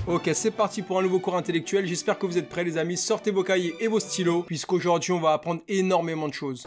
Ok, c'est parti pour un nouveau cours intellectuel. J'espère que vous êtes prêts les amis. Sortez vos cahiers et vos stylos, puisqu'aujourd'hui on va apprendre énormément de choses.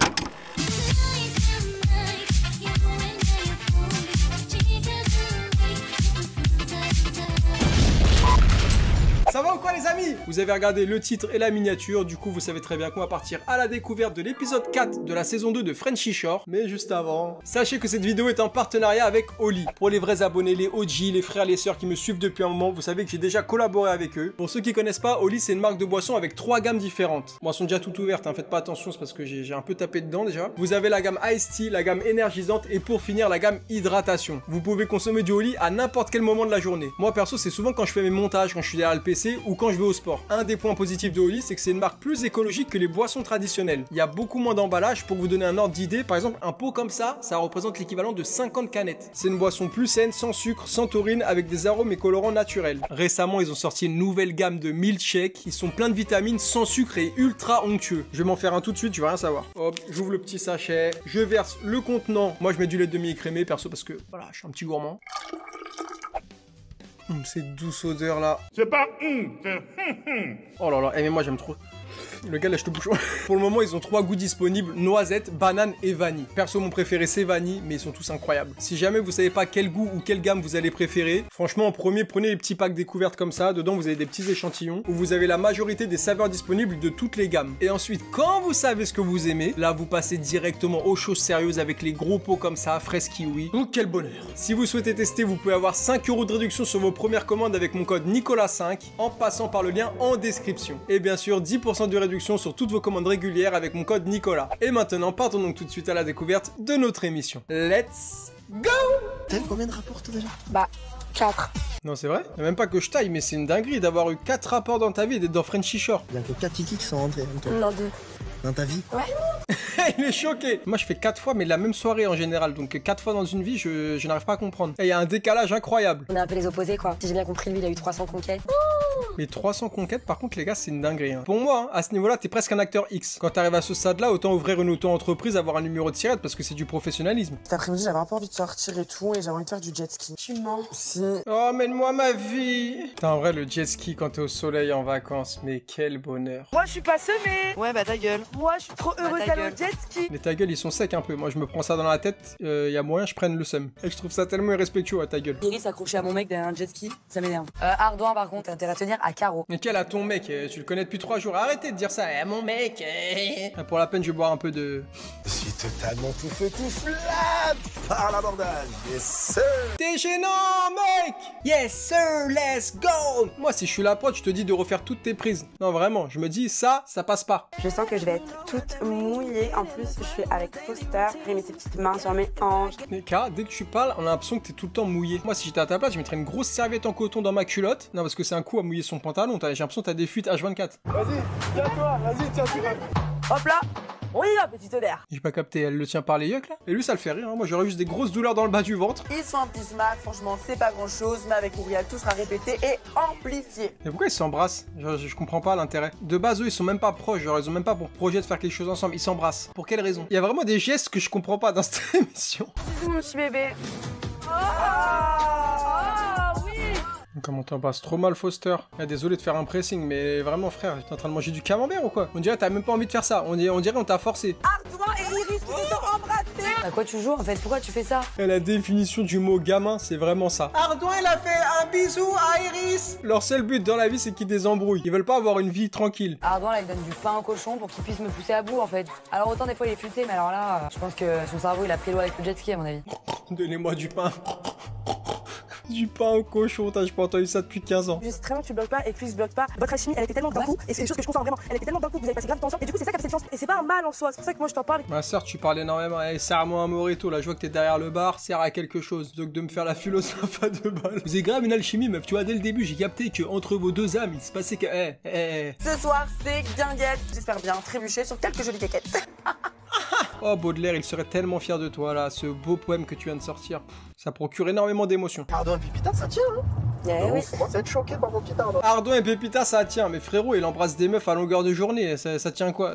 Ça va ou quoi les amis? Vous avez regardé le titre et la miniature, du coup vous savez très bien qu'on va partir à la découverte de l'épisode 4 de la saison 2 de Frenchy Shore. Mais juste avant, sachez que cette vidéo est en partenariat avec Oli. Pour les vrais abonnés, les OG, les frères, les sœurs qui me suivent depuis un moment, vous savez que j'ai déjà collaboré avec eux. Pour ceux qui connaissent pas, Oli c'est une marque de boissons avec 3 gammes différentes. Bon, elles sont déjà toutes ouvertes, hein, faites pas attention, c'est parce que j'ai un peu tapé dedans déjà. Vous avez la gamme Ice Tea, la gamme énergisante et pour finir la gamme hydratation. Vous pouvez consommer du Oli à n'importe quel moment de la journée. Moi perso c'est souvent quand je fais mes montages, quand je suis derrière le PC ou quand je vais au sport. Un des points positifs de Oli, c'est que c'est une marque plus écologique que les boissons traditionnelles. Il y a beaucoup moins d'emballage. Pour vous donner un ordre d'idée, par exemple, un pot comme ça représente l'équivalent de 50 canettes. C'est une boisson plus saine, sans sucre, sans taurine, avec des arômes et colorants naturels. Récemment, ils ont sorti une nouvelle gamme de milkshakes. Ils sont pleins de vitamines, sans sucre et ultra onctueux. Je vais m'en faire un tout de suite, tu vas rien savoir. Hop, j'ouvre le petit sachet, je verse le contenant. Moi, je mets du lait demi-écrémé, perso, parce que voilà, je suis un petit gourmand. Cette douce odeur là. C'est pas Oh là là, mais moi j'aime trop. Le gars lâche le bouchon. Pour le moment, ils ont 3 goûts disponibles, noisette, banane et vanille. Perso, mon préféré c'est vanille, mais ils sont tous incroyables. Si jamais vous savez pas quel goût ou quelle gamme vous allez préférer, franchement en premier, prenez les petits packs découvertes comme ça. Dedans, vous avez des petits échantillons où vous avez la majorité des saveurs disponibles de toutes les gammes. Et ensuite, quand vous savez ce que vous aimez, là vous passez directement aux choses sérieuses avec les gros pots comme ça, fraise kiwi. Donc quel bonheur. Si vous souhaitez tester, vous pouvez avoir 5 € de réduction sur vos premières commandes avec mon code Nicolas5 en passant par le lien en description. Et bien sûr, 10% de réduction sur toutes vos commandes régulières avec mon code Nicolas. Et maintenant, partons donc tout de suite à la découverte de notre émission. Let's go! T'as eu combien de rapports toi déjà? Bah, 4. Non, c'est vrai? Même pas que je taille, mais c'est une dinguerie d'avoir eu 4 rapports dans ta vie et d'être dans Frenchy Shore. Il y a que 4 kikis qui sont rentrés en même temps. Non, 2. Dans ta vie? Ouais. Il est choqué. Moi, je fais 4 fois, mais la même soirée en général. Donc 4 fois dans une vie, je n'arrive pas à comprendre. Et il y a un décalage incroyable. On est un peu les opposés, quoi. Si j'ai bien compris, lui, il a eu 300 conquêtes. Mais 300 conquêtes, par contre, les gars, c'est une dinguerie. Hein. Pour moi, hein, à ce niveau-là, t'es presque un acteur X. Quand t'arrives à ce stade-là, autant ouvrir une auto-entreprise, avoir un numéro de tirette, parce que c'est du professionnalisme. Cet après-midi, j'avais un peu envie de sortir et tout, et j'avais envie de faire du jet ski. Tu mens. Si. Oh, mène-moi ma vie. Putain, en vrai, le jet ski quand t'es au soleil en vacances, mais quel bonheur. Moi je suis pas semée. Ouais bah ta gueule. Moi je suis trop heureuse ta d'aller gueule. au jet ski. Mais ta gueule, ils sont secs un peu. Moi, je me prends ça dans la tête, y a moyen, je prenne le seum. Et je trouve ça tellement irrespectueux à ta gueule. Iris s'accrocher à mon mec derrière un jet ski, ça m'énerve. Ardouin, par contre, t'as intérêt à tenir à carreau. Mais quel a ton mec? Tu le connais depuis 3 jours. Arrêtez de dire ça. Mon mec. Pour la peine, je vais boire un peu de... Je suis totalement tout feu tout flamme par l'abordage. Yes sir. T'es gênant, mec! Yes, sir, let's go! Moi, si je suis la prod, je te dis de refaire toutes tes prises. Non, vraiment, je me dis, ça passe pas. Je sens que je vais être toute mouillée. En plus, je suis avec Foster. J'ai mis ses petites mains sur mes hanches. Mais Kara, dès que tu parles, on a l'impression que t'es tout le temps mouillé. Moi, si j'étais à ta place, je mettrais une grosse serviette en coton dans ma culotte. Non, parce que c'est un coup à mouiller son pantalon. J'ai l'impression que t'as des fuites H24. Vas-y, tiens-toi, vas-y, tiens-toi. Hop là. On y va, petite odeur. J'ai pas capté, elle le tient par les yeux là. Et lui, ça le fait rire. Hein. Moi, j'aurais juste des grosses douleurs dans le bas du ventre. Ils sont un petit smack, franchement c'est pas grand chose, mais avec Montréal tout sera répété et amplifié. Mais pourquoi ils s'embrassent? Je comprends pas l'intérêt. De base, eux, ils sont même pas proches. Genre, ils ont même pas pour projet de faire quelque chose ensemble. Ils s'embrassent. Pour quelle raison? Il y a vraiment des gestes que je comprends pas dans cette émission. Bisous mon petit bébé. Comment t'embrasses trop mal, Foster? Désolé de faire un pressing, mais vraiment, frère, t'es en train de manger du camembert ou quoi? On dirait que t'as même pas envie de faire ça. On dirait qu'on t'a forcé. Ardouin et Iris qui se sont embrassés. À quoi tu joues, en fait? Pourquoi tu fais ça? Et la définition du mot gamin, c'est vraiment ça. Ardouin, il a fait un bisou à Iris. Leur seul but dans la vie, c'est qu'ils désembrouillent. Ils veulent pas avoir une vie tranquille. Ardouin, là, il donne du pain au cochon pour qu'il puisse me pousser à bout, en fait. Alors, autant des fois, il est futé, mais alors là, je pense que son cerveau, il a pris l'eau avec le jet ski, à mon avis. Donnez-moi du pain. Du pain au cochon, j'ai pas entendu ça depuis 15 ans. Je sais très bien que tu bloques pas et que lui se bloque pas. Votre alchimie, elle était tellement d'un coup, et c'est une chose que je conçois vraiment. Elle était tellement d'un coup que vous avez passé grave de temps ensemble, et du coup, c'est ça qui a fait le sens. Et c'est pas un mal en soi, c'est pour ça que moi je t'en parle. Ma soeur, tu parles énormément. Hey, serre-moi un morito, là, je vois que t'es derrière le bar, sert à quelque chose. Plutôt que de me faire la philosophe à 2 balles. Vous avez grave une alchimie, meuf. Tu vois, dès le début, j'ai capté que entre vos 2 âmes, il se passait que. Ce soir c'est guinguette. J'espère bien trébucher sur quelques jolies caquettes. Oh, Baudelaire, il serait tellement fier de toi, là, ce beau poème que tu viens de sortir. Ça procure énormément d'émotions. Pardon, le pipita, ça tient, hein? Oui. On commence à être choqué par mon petit Ardouin. Ardouin et Pépita, ça tient, mais frérot, il embrasse des meufs à longueur de journée, ça tient quoi?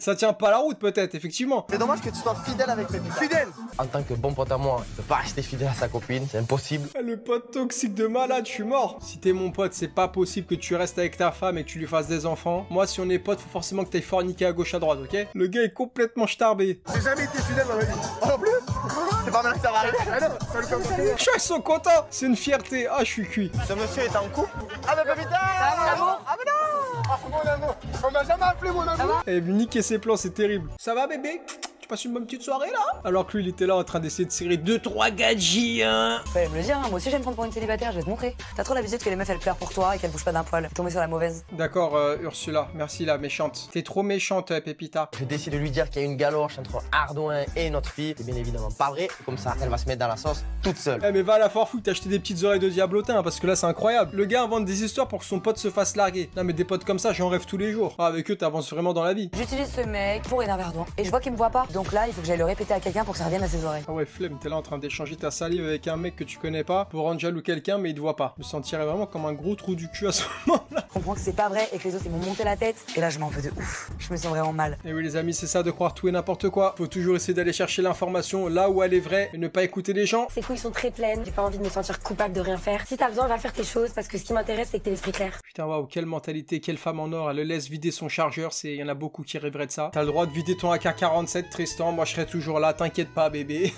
Ça tient pas la route peut-être, effectivement. C'est dommage que tu sois fidèle avec Pépita. Fidèle! En tant que bon pote à moi, il peut pas rester fidèle à sa copine, c'est impossible. Le pote toxique de malade, je suis mort. Si t'es mon pote, c'est pas possible que tu restes avec ta femme et que tu lui fasses des enfants. Moi, si on est potes, faut forcément que t'ailles forniquer à gauche à droite, ok? Le gars est complètement starbé. J'ai jamais été fidèle dans ma vie. Oh, en plus c'est pas mal que ça va arriver. Ah non, ça lui fait plaisir. Ils sont contents, c'est une fierté. Ah, je suis cuit. Ce monsieur est en couple. Ah bah Pépita. Ça va, mon amour? Ah mais non. Ah mon amour. On m'a jamais appelé mon amour. Eh, niquer ses plans, c'est terrible. Ça va, bébé? Tu passes une bonne petite soirée là? Alors que lui, il était là en train d'essayer de serrer 2-3 gadgets, hein. Fallait me le dire, hein. Moi aussi j'aime prendre pour une célibataire, je vais te montrer. T'as trop l'habitude que les meufs elles pleurent pour toi et qu'elles bougent pas d'un poil. T'es tombé sur la mauvaise. D'accord, Ursula, merci la méchante. T'es trop méchante, Pépita. Je décide de lui dire qu'il y a une galoche entre Ardouin et notre fille. C'est bien évidemment pas vrai, comme ça elle va se mettre dans la sauce toute seule. Eh mais va à la foire fou, t'as acheté des petites oreilles de diablotin, parce que là c'est incroyable. Le gars invente des histoires pour que son pote se fasse larguer. Non mais des potes comme ça, j'en rêve tous les jours. Ah, avec eux, t'avances vraiment dans la vie. J'utilise ce mec pour énerver Ardouin et je vois qu'il me voit pas. Donc là, il faut que j'aille le répéter à quelqu'un pour que ça revienne à ses oreilles. Ah ouais, flemme, t'es là en train d'échanger ta salive avec un mec que tu connais pas pour rendre jaloux quelqu'un, mais il te voit pas. Je me sentirais vraiment comme un gros trou du cul à ce moment-là. Je comprends que c'est pas vrai et que les autres ils m'ont monté la tête. Et là, je m'en veux de ouf. Je me sens vraiment mal. Et oui les amis, c'est ça de croire tout et n'importe quoi. Faut toujours essayer d'aller chercher l'information là où elle est vraie et ne pas écouter les gens. Ses couilles sont très pleines, j'ai pas envie de me sentir coupable de rien faire. Si t'as besoin, va faire tes choses parce que ce qui m'intéresse, c'est que t'aies l'esprit clair. Putain, waouh, quelle mentalité, quelle femme en or, elle le laisse vider son chargeur, il y en a beaucoup qui rêveraient de ça. T'as le droit de vider ton AK-47, Tristan, moi je serai toujours là, t'inquiète pas bébé.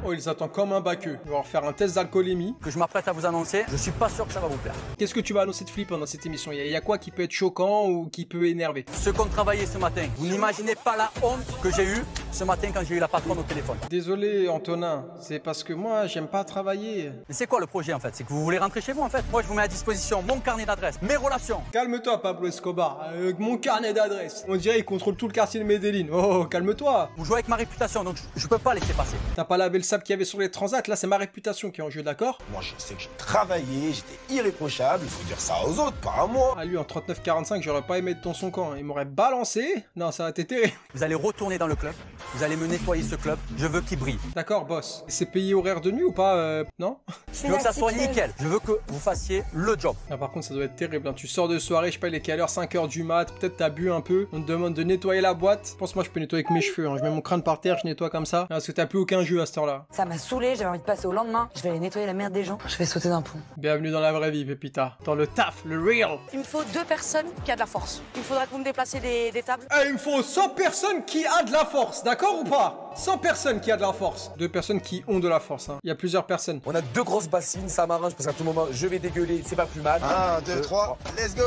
Oh, ils attendent comme un baqueux. On va faire un test d'alcoolémie. Que je m'apprête à vous annoncer, je suis pas sûr que ça va vous plaire. Qu'est-ce que tu vas annoncer de flip pendant cette émission? Il y a quoi qui peut être choquant ou qui peut énerver? Ceux qui ont travaillé ce matin, vous n'imaginez pas la honte que j'ai eue ce matin quand j'ai eu la patronne au téléphone. Désolé Antonin, c'est parce que moi j'aime pas travailler. Mais c'est quoi le projet en fait? C'est que vous voulez rentrer chez vous en fait? Moi je vous mets à disposition mon carnet d'adresses, mes relations. Calme-toi Pablo Escobar, avec mon carnet d'adresses. On dirait qu'il contrôle tout le quartier de Medellin. Oh, calme-toi. Vous jouez avec ma réputation donc je peux pas laisser passer. T'as pas lavé le sable qu'il y avait sur les transats, là c'est ma réputation qui est en jeu, d'accord? Moi je sais que j'ai travaillé, j'étais irréprochable. Il faut dire ça aux autres, pas à moi. Ah lui en 39-45, j'aurais pas aimé être dans son camp. Il m'aurait balancé. Non, ça a été terrible. Vous allez retourner dans le club, vous allez me nettoyer ce club, je veux qu'il brille. D'accord, boss. C'est payé horaire de nuit ou pas non? Je veux que ça soit nickel, je veux que vous fassiez le job. Ah, par contre, ça doit être terrible. Hein. Tu sors de soirée, je sais pas, il est quelle heure, 5h du mat, peut-être t'as bu un peu. On te demande de nettoyer la boîte. Je pense, moi, je peux nettoyer avec mes cheveux. Hein. Je mets mon crâne par terre, je nettoie comme ça. Parce que t'as plus aucun jeu à cette heure-là. Ça m'a saoulé, j'avais envie de passer au lendemain. Je vais aller nettoyer la merde des gens. Je vais sauter d'un pont. Bienvenue dans la vraie vie, Pépita. Dans le taf, le real. Il me faut 2 personnes qui a de la force. Il faudra que vous me déplaciez des tables. Eh, il me faut 100 personnes qui a de la force, d'accord ou pas? 100 personnes qui a de la force. 2 personnes qui ont de la force. Hein. Il y a plusieurs personnes. On a 2 grosses bassines, ça m'arrange parce qu'à tout moment, je vais dégueuler, c'est pas plus mal. 1, 2, 3, let's go.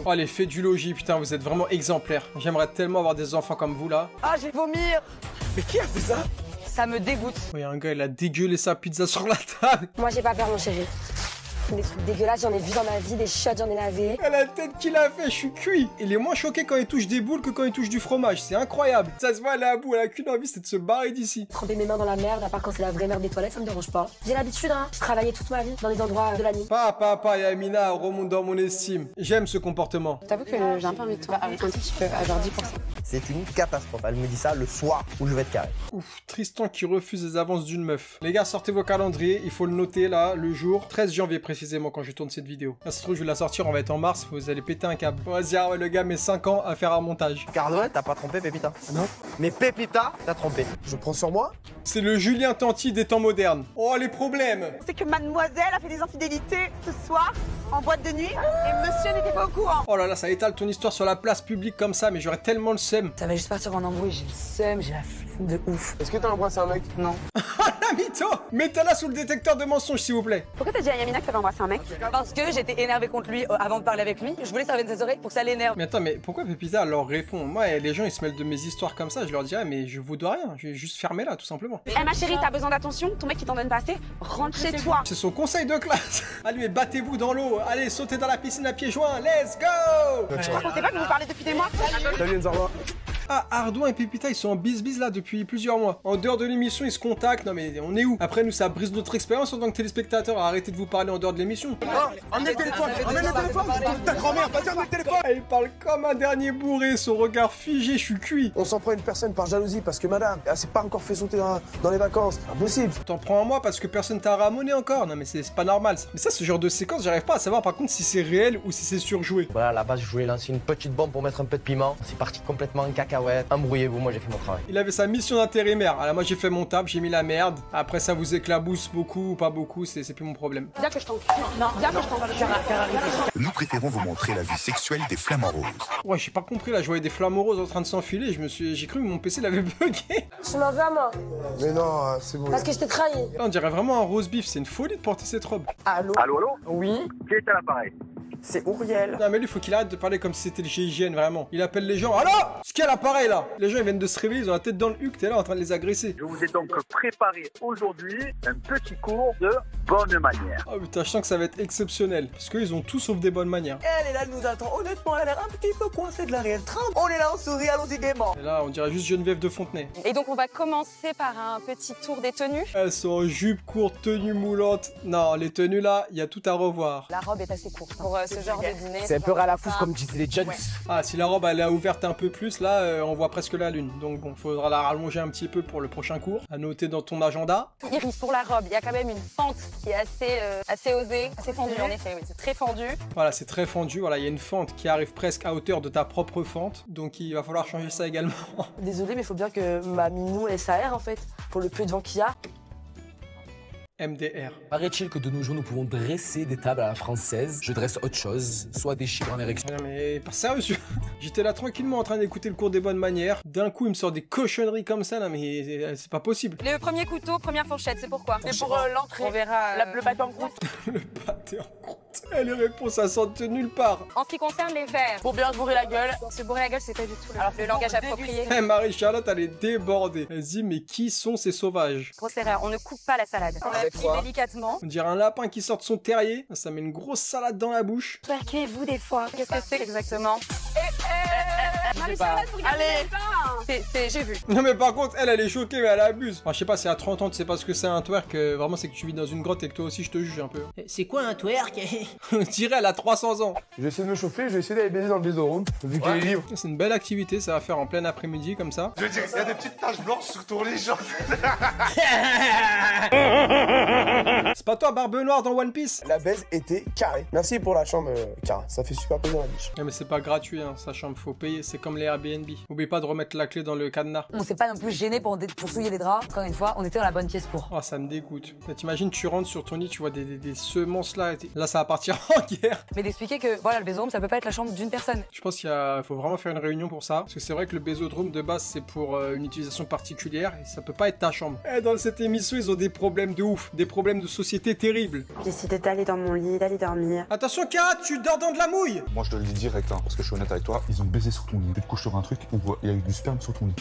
Oh, les faits du logis, putain, vous êtes vraiment exemplaires. J'aimerais tellement avoir des enfants comme vous, là. Ah, j'ai vomir. Mais qui a fait ça? Ça me dégoûte. Oui, un gars, il a dégueulé sa pizza sur la table. Moi, j'ai pas peur, mon chéri. Des trucs dégueulasses, j'en ai vu dans ma vie, des shots, j'en ai lavé. La tête qu'il a fait, je suis cuit. Il est moins choqué quand il touche des boules que quand il touche du fromage. C'est incroyable. Ça se voit, elle est à bout. Elle a qu'une envie, c'est de se barrer d'ici. Tremper mes mains dans la merde, à part quand c'est la vraie merde des toilettes, ça me dérange pas. J'ai l'habitude, hein. Je travaillais toute ma vie dans des endroits de la nuit. Papa, Yamina, remonte dans mon estime. J'aime ce comportement. T'avoue que j'ai un peu envie de toi. Un tout petit peu, à genre 10%. C'est une catastrophe. Elle me dit ça le soir où je vais être carré. Ouf, Tristan qui refuse les avances d'une meuf. Les gars, sortez vos calendriers. Il faut le noter là, le jour 13 janvier précisément quand je tourne cette vidéo. Là, ça se trouve, je vais la sortir, on va être en mars. Vous allez péter un câble. Vas-y, ah ouais, le gars met 5 ans à faire un montage. Cardouin, t'as pas trompé Pépita? Non. Mais Pépita, t'as trompé. Je prends sur moi? C'est le Julien Tanti des temps modernes. Oh, les problèmes. C'est que mademoiselle a fait des infidélités ce soir en boîte de nuit et monsieur n'était pas au courant. Oh là là, ça étale ton histoire sur la place publique comme ça, mais j'aurais tellement le seum. Ça va juste partir en embrouille, j'ai le seum, j'ai la flemme de ouf. Est-ce que t'as embrassé un mec? Non. La mytho. Mettez-la sous le détecteur de mensonges, s'il vous plaît. Pourquoi t'as dit à Yamina que t'avais embrassé un mec? Parce que j'étais énervée contre lui avant de parler avec lui. Je voulais que ça revienne de ses oreilles pour que ça l'énerve. Mais attends, mais pourquoi Pépita leur répond? Moi, les gens, ils se mêlent de mes histoires comme ça, je leur dirais, mais je vous dois rien, je vais juste fermer là, tout simplement. Eh ma chérie, t'as besoin d'attention? Ton mec il t'en donne pas assez? Rentre chez toi. C'est son conseil de classe. Allez, battez-vous dans l'eau, allez, sautez dans la piscine à pieds joints, let's go. Vous pensez pas que vous parlez depuis des mois? Salut Nzarwa. Ah, Ardouin et Pépita, ils sont en bis-bis là depuis plusieurs mois. En dehors de l'émission, ils se contactent. Non mais on est où? Après, nous, ça brise notre expérience en tant que téléspectateur. Arrêtez de vous parler en dehors de l'émission. Emmenez le téléphone, emmenez le téléphone. Ta grand-mère, vas-y, emmenez le téléphone. Ah, il parle comme un dernier bourré, son regard figé, je suis cuit. On s'en prend une personne par jalousie parce que madame, elle s'est pas encore fait sauter dans les vacances. Impossible. T'en prends à moi parce que personne t'a ramoné encore. Non mais c'est pas normal ça. Mais ça, ce genre de séquence, j'arrive pas à savoir par contre si c'est réel ou si c'est surjoué. Voilà, à la base, je voulais lancer une petite bombe pour mettre un peu de piment. C'est parti complètement en cacahuète. Embrouillez-vous, moi j'ai fait mon travail. Il avait sa mission d'intérimaire. Alors moi j'ai fait mon taf, j'ai mis la merde. Après ça vous éclabousse beaucoup ou pas beaucoup, c'est plus mon problème. Viens que je t'en... Non, viens que je t'en... Nous préférons vous montrer la vie sexuelle des flamants roses. Ouais, j'ai pas compris là, je voyais des flamants roses en train de s'enfiler. J'ai cru que mon PC l'avait bugué. Tu m'en veux à moi? Mais non, c'est bon. Parce que je t'ai trahi. Là, on dirait vraiment un rose beef, c'est une folie de porter cette robe. Allô? Allô, allô? Oui? Qui est à l'appareil? C'est Ouriel. Non mais lui faut qu'il arrête de parler comme si c'était le GIGN vraiment. Il appelle les gens. Allô? Ce qu'il y a l'appareil là? Les gens ils viennent de se réveiller, ils ont la tête dans le huc, t'es là en train de les agresser. Je vous ai donc préparé aujourd'hui un petit cours de bonne manière. Oh putain, je sens que ça va être exceptionnel. Parce qu'ils ont tout sauf des bonnes manières. Elle est là, elle nous attend. Honnêtement, elle a l'air un petit peu coincée de la réelle trame. On est là, on sourit, allons-y gaiement. Et là on dirait juste Geneviève de Fontenay. Et donc on va commencer par un petit tour des tenues. Elles sont en jupe courte, tenue moulante. Non, les tenues là, il y a tout à revoir. La robe est assez courte Pour ce genre de dîner. C'est un peu à la fouf comme disaient les jeunes. Ah, si la robe elle est ouverte un peu plus, là on voit presque la lune. Donc bon, faudra la rallonger un petit peu pour le prochain cours. À noter dans ton agenda. Iris, pour la robe, il y a quand même une fente qui est assez osée, assez fendue en effet, oui, c'est très fendu. Voilà, c'est très fendu. Voilà, il y a une fente qui arrive presque à hauteur de ta propre fente. Donc il va falloir changer ça également. Désolée, mais il faut bien que ma minou laisse air en fait. Pour le peu de vent qu'il y a. MDR. Paraît-il que de nos jours, nous pouvons dresser des tables à la française. Je dresse autre chose, soit des chiffres en érection. Non mais pas sérieux. J'étais là tranquillement en train d'écouter le cours des bonnes manières. D'un coup, il me sort des cochonneries comme ça, là, mais c'est pas possible. Le premier couteau, première fourchette, c'est pourquoi? C'est pour l'entrée. On verra. Le pâté en croûte. Le pâté en croûte. Et les réponses, ça sortent de nulle part. En ce qui concerne les verres, Pour bien se bourrer la gueule. se bourrer la gueule, c'est pas du tout le langage approprié. Eh, Marie-Charlotte, elle est débordée. Vas-y, mais qui sont ces sauvages? Grosse erreur, on ne coupe pas la salade. On la Avec plie quoi? délicatement. On dirait un lapin qui sort de son terrier. Ça met une grosse salade dans la bouche. Twerkez-vous des fois. Qu'est-ce que c'est exactement? Marie-Charlotte, Allez, j'ai vu. Non mais par contre, elle est choquée, mais elle abuse. Enfin, je sais pas, c'est à 30 ans, tu sais pas ce que c'est un twerk. Vraiment, c'est que tu vis dans une grotte et que toi aussi, je te juge un peu. C'est quoi un twerk? On dirait, elle a 300 ans. Je vais essayer de me chauffer, je vais essayer d'aller baiser dans le baiser-room, vu qu'il est libre. C'est une belle activité, ça va faire en plein après-midi comme ça. Je veux dire, il y a des petites taches blanches sur ton lit, genre. C'est pas toi, Barbe Noire dans One Piece? La baise était carrée. Merci pour la chambre, Cara. Ça fait super plaisir la biche. Non mais c'est pas gratuit, hein, sa chambre, faut payer. C'est comme les Airbnb. N'oublie pas de remettre la clé dans le cadenas. On s'est pas non plus gêné pour souiller les draps. Encore une fois, on était dans la bonne pièce pour. Oh, ça me dégoûte. T'imagines, tu rentres sur ton lit, tu vois des semences là. Là, ça va partir en guerre. Mais d'expliquer que voilà, le bésodrome, ça peut pas être la chambre d'une personne. Je pense qu'il faut vraiment faire une réunion pour ça. Parce que c'est vrai que le bésodrome de base, c'est pour une utilisation particulière et ça peut pas être ta chambre. Et dans cette émission, ils ont des problèmes de ouf. Des problèmes de société terribles. J'ai décidé d'aller dans mon lit, d'aller dormir. Attention, Kara, tu dors dans de la mouille! Moi, je te le dis direct, hein, parce que je suis honnête avec toi. Ils ont baisé sur ton lit. Tu te couches sur un truc où il y a eu du sperme sur ton lit.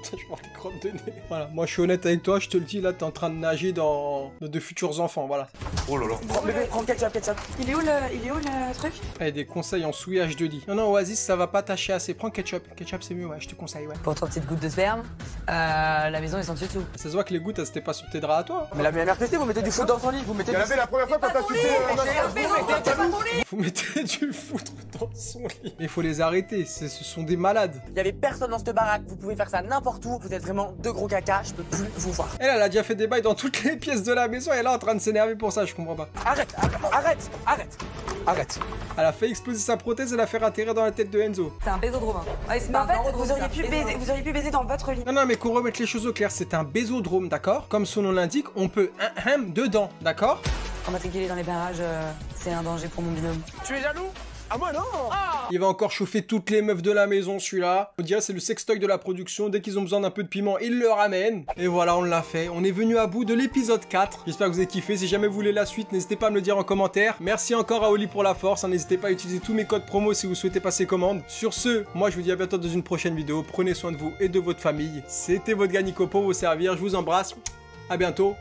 Putain, je vois des crottes de nez. Voilà, moi je suis honnête avec toi, je te le dis, là t'es en train de nager dans de futurs enfants, voilà. Oh là là. Bébé, prends ketchup. Il est où le truc? Eh, des conseils en souillage de lit. Non, Oasis, ça va pas tâcher assez. Prends ketchup. Ketchup, c'est mieux, ouais, je te conseille, ouais. Pour 3 petites gouttes de sperme, la maison est sans dessus tout. Ça se voit que les gouttes, elles étaient pas sur tes draps à toi. Mais la MRTT, vous mettez du foot dans son lit, vous mettez. Regardez la première fois quand t'as sucé. Vous mettez du foutre dans son lit. Mais il faut les arrêter, ce sont des malades. Il y avait personne dans cette baraque, vous pouvez faire ça n'importe où, vous êtes vraiment deux gros caca, je peux plus vous voir. Elle a déjà fait des bails dans toutes les pièces de la maison et elle est là en train de s'énerver pour ça, je comprends pas. Arrête. Elle a fait exploser sa prothèse et l'a fait atterrir dans la tête de Enzo. C'est un bésodrome. Ouais, c'est Mais en pas un fait, bésodrome, vous auriez pu baiser dans votre lit. Non, mais qu'on remette les choses au clair, c'est un bésodrome, d'accord? Comme son nom l'indique, on peut dedans, d'accord? Matriculé dans les barrages, c'est un danger pour mon binôme. Tu es jaloux? Ah moi non. Il va encore chauffer toutes les meufs de la maison, celui-là. On dirait c'est le sextoy de la production. Dès qu'ils ont besoin d'un peu de piment, ils le ramènent. Et voilà, on l'a fait. On est venu à bout de l'épisode 4. J'espère que vous avez kiffé. Si jamais vous voulez la suite, n'hésitez pas à me le dire en commentaire. Merci encore à Oli pour la force. N'hésitez pas à utiliser tous mes codes promo si vous souhaitez passer commande. Sur ce, moi je vous dis à bientôt dans une prochaine vidéo. Prenez soin de vous et de votre famille. C'était votre Ganico pour vous servir. Je vous embrasse. À bientôt.